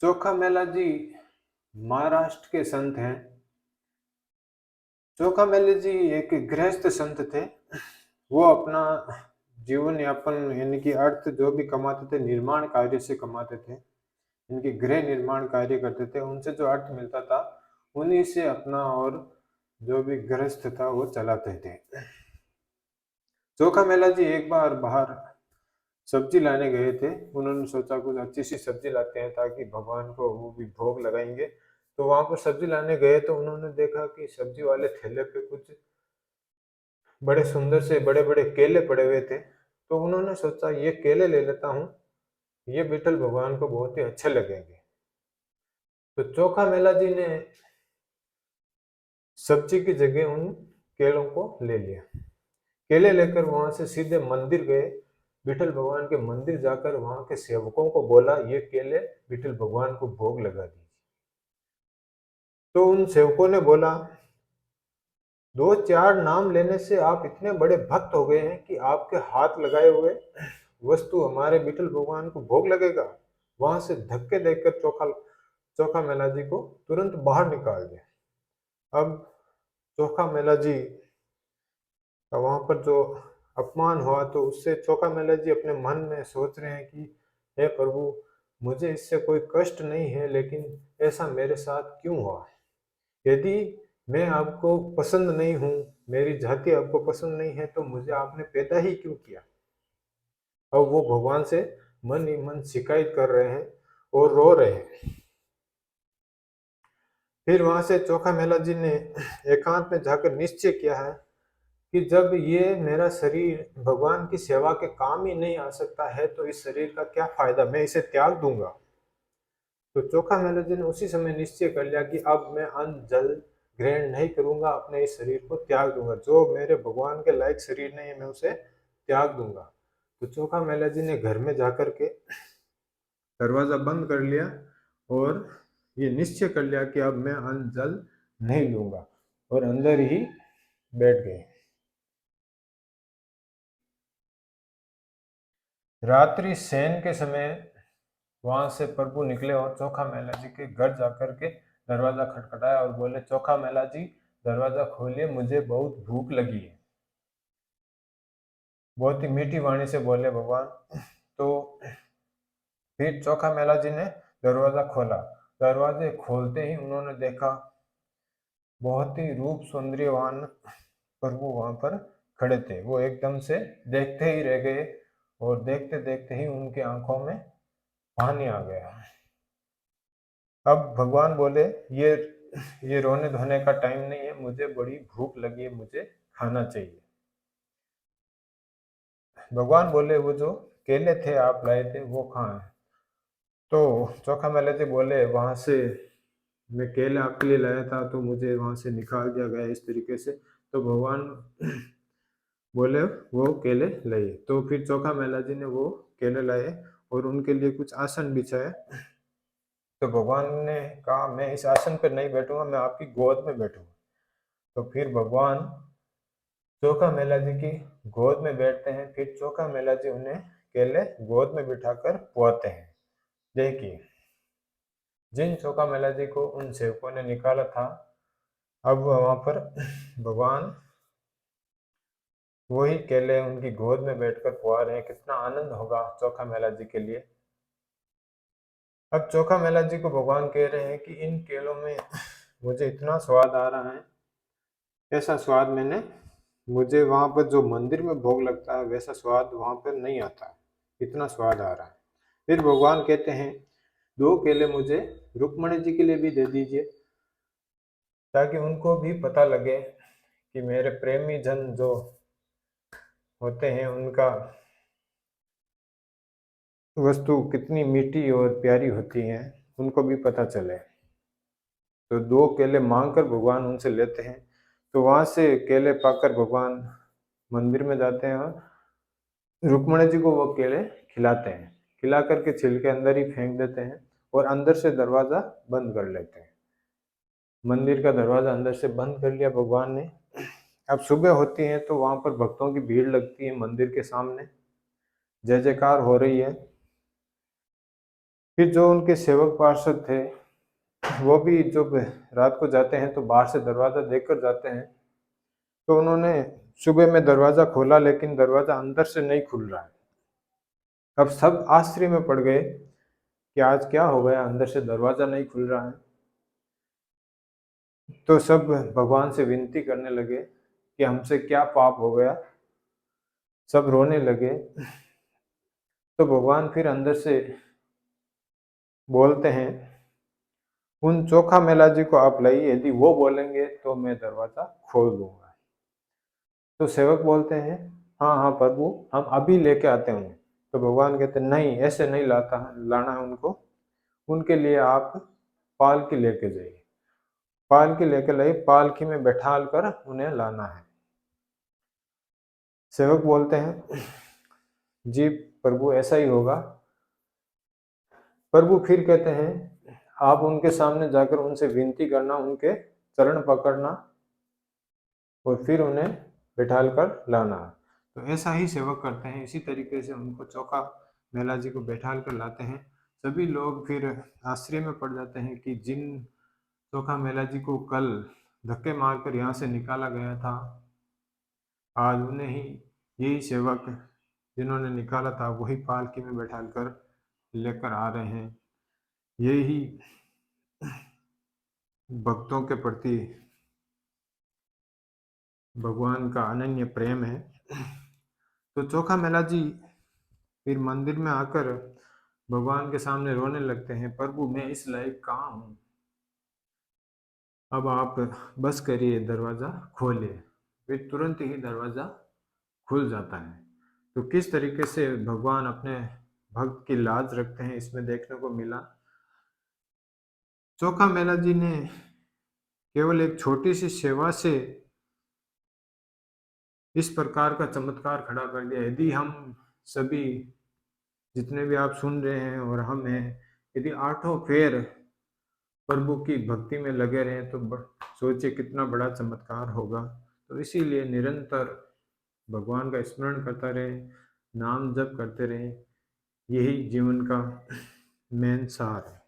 चोखा मेला जी महाराष्ट्र के संत हैं। चोखा मेला जी एक गृहस्थ संत थे। वो अपना जीवन यापन यानी कि अर्थ जो भी कमाते थे निर्माण कार्य से कमाते थे। इनके गृह निर्माण कार्य करते थे, उनसे जो अर्थ मिलता था उन्हीं से अपना और जो भी गृहस्थ था वो चलाते थे। चोखा मेला जी एक बार बाहर सब्जी लाने गए थे। उन्होंने सोचा कुछ अच्छी सी सब्जी लाते हैं ताकि भगवान को वो भी भोग लगाएंगे। तो वहां पर सब्जी लाने गए तो उन्होंने देखा कि सब्जी वाले ठेले पे कुछ बड़े सुंदर से बड़े बड़े केले पड़े हुए थे। तो उन्होंने सोचा ये केले ले लेता हूँ, ये विठल भगवान को बहुत ही अच्छे लगेंगे। तो चोखा मेला जी ने सब्जी की जगह उन केलों को ले लिया। केले लेकर वहां से सीधे मंदिर गए। विठल भगवान के मंदिर जाकर वहां के सेवकों को बोला ये केले विठल भगवान को भोग लगा दीजिए। तो उन सेवकों ने बोला दो चार नाम लेने से आप इतने बड़े भक्त हो गए हैं कि आपके हाथ लगाए हुए वस्तु हमारे विठल भगवान को भोग लगेगा। वहां से धक्के देकर चोखा चोखा मेला जी को तुरंत बाहर निकाल दिया। अब चोखा मेला जी का वहां पर जो अपमान हुआ तो उससे चोखा मेला जी अपने मन में सोच रहे हैं कि हे प्रभु, मुझे इससे कोई कष्ट नहीं है, लेकिन ऐसा मेरे साथ क्यों हुआ। यदि मैं आपको पसंद नहीं हूँ, मेरी जाति आपको पसंद नहीं है, तो मुझे आपने पैदा ही क्यों किया। अब वो भगवान से मन ही मन शिकायत कर रहे हैं और रो रहे हैं। फिर वहां से चोखा मेला जी ने एकांत में जाकर निश्चय किया है कि जब ये मेरा शरीर भगवान की सेवा के काम ही नहीं आ सकता है तो इस शरीर का क्या फायदा, मैं इसे त्याग दूंगा। तो चोखा मेला जी ने उसी समय निश्चय कर लिया कि अब मैं अन्न जल ग्रहण नहीं करूंगा, अपने इस शरीर को त्याग दूंगा। जो मेरे भगवान के लायक शरीर नहीं है मैं उसे त्याग दूंगा। तो चोखा मेला जी ने घर में जाकर के दरवाजा बंद कर लिया और ये निश्चय कर लिया कि अब मैं अन्न जल नहीं लूंगा, और अंदर ही बैठ गए। रात्रि शयन के समय वहां से प्रभु निकले और चोखा मेला जी के घर जाकर के दरवाजा खटखटाया और बोले चोखा मेला जी, दरवाजा खोलिए, मुझे बहुत भूख लगी है। बहुत ही मीठी वाणी से बोले भगवान। तो फिर चोखा मेला जी ने दरवाजा खोला। दरवाजे खोलते ही उन्होंने देखा बहुत ही रूप सौंदर्यवान प्रभु वहां पर खड़े थे। वो एकदम से देखते ही रह गए और देखते देखते ही उनकी आंखों में पानी आ गया। अब भगवान बोले ये ये रोने धोने का टाइम नहीं है, मुझे बड़ी भूख लगी है, मुझे खाना चाहिए। भगवान बोले वो जो केले थे आप लाए थे वो कहाँ है। तो चोखा मेले थे बोले वहां से मैं केले आपके लिए लाया था तो मुझे वहां से निकाल दिया गया इस तरीके से। तो भगवान बोले वो केले लाइए। तो फिर चोखा मेला जी ने वो केले लाए और उनके लिए कुछ आसन बिछाया। तो भगवान ने कहा मैं इस आसन पर नहीं बैठूंगा, मैं आपकी गोद में बैठूंगा। तो फिर भगवान चोखा मेला जी की गोद में बैठते हैं। फिर चोखा मेला जी उन्हें केले गोद में बिठाकर पुआते हैं। देखिए, जिन चोखा मेला जी को उन सेवकों ने निकाला था, अब वहां पर भगवान वही केले उनकी गोद में बैठकर पुआ रहे हैं। कितना आनंद होगा चोखा मेला जी के लिए। अब चोखा मेला जी को भगवान कह रहे हैं कि इन केलों में मुझे इतना स्वाद आ रहा है, ऐसा स्वाद मैंने मुझे वहां पर जो मंदिर में भोग लगता है वैसा स्वाद वहां पर नहीं आता, इतना स्वाद आ रहा है। फिर भगवान कहते हैं दो केले मुझे रुक्मणी जी के लिए भी दे दीजिए, ताकि उनको भी पता लगे कि मेरे प्रेमी जन जो होते हैं उनका वस्तु कितनी मीठी और प्यारी होती है, उनको भी पता चले। तो दो केले मांग कर भगवान उनसे लेते हैं। तो वहां से केले पाकर भगवान मंदिर में जाते हैं और रुक्मणी जी को वो केले खिलाते हैं। खिला करके छिलके अंदर ही फेंक देते हैं और अंदर से दरवाजा बंद कर लेते हैं। मंदिर का दरवाजा अंदर से बंद कर लिया भगवान ने। अब सुबह होती है तो वहां पर भक्तों की भीड़ लगती है मंदिर के सामने, जय जयकार हो रही है। फिर जो उनके सेवक पार्षद थे वो भी जब रात को जाते हैं तो बाहर से दरवाजा देखकर जाते हैं, तो उन्होंने सुबह में दरवाजा खोला लेकिन दरवाजा अंदर से नहीं खुल रहा है। अब सब आश्चर्य में पड़ गए कि आज क्या हो गया, अंदर से दरवाजा नहीं खुल रहा है। तो सब भगवान से विनती करने लगे कि हमसे क्या पाप हो गया, सब रोने लगे। तो भगवान फिर अंदर से बोलते हैं, उन चोखा मेला जी को आप लाइए, यदि वो बोलेंगे तो मैं दरवाजा खोल दूंगा। तो सेवक बोलते हैं, हाँ हाँ प्रभु, हम अभी लेके आते हैं उन्हें। तो भगवान कहते हैं, नहीं ऐसे नहीं लाना है उनको, उनके लिए आप पालकी लेके जाइए, पालकी लेके लाइए, पालकी में बैठाल कर उन्हें लाना है। सेवक बोलते हैं, जी प्रभु ऐसा ही होगा। प्रभु फिर कहते हैं, आप उनके सामने जाकर उनसे विनती करना, उनके चरण पकड़ना और फिर उन्हें बैठाल कर लाना। तो ऐसा ही सेवक करते हैं, इसी तरीके से उनको चौका मेला जी को बैठाल कर लाते हैं। सभी लोग फिर आश्चर्य में पड़ जाते हैं कि जिन चोखा मेला जी को कल धक्के मारकर यहाँ से निकाला गया था, आज उन्हें ही, यही सेवक जिन्होंने निकाला था वही पालकी में बैठाल कर लेकर आ रहे हैं। यही भक्तों के प्रति भगवान का अनन्य प्रेम है। तो चोखा मेला जी फिर मंदिर में आकर भगवान के सामने रोने लगते हैं, प्रभु मैं इस लायक कहाँ हूँ, अब आप बस करिए, दरवाजा खोलिए। फिर तुरंत ही दरवाजा खुल जाता है। तो किस तरीके से भगवान अपने भक्त की लाज रखते हैं इसमें देखने को मिला। चोखा मेला जी ने केवल एक छोटी सी सेवा से इस प्रकार का चमत्कार खड़ा कर दिया। यदि हम सभी, जितने भी आप सुन रहे हैं और हम हैं, यदि आठों फेर प्रभु की भक्ति में लगे रहे तो सोचिए कितना बड़ा चमत्कार होगा। तो इसीलिए निरंतर भगवान का स्मरण करता रहे, नाम जप करते रहे, यही जीवन का मेन सार है।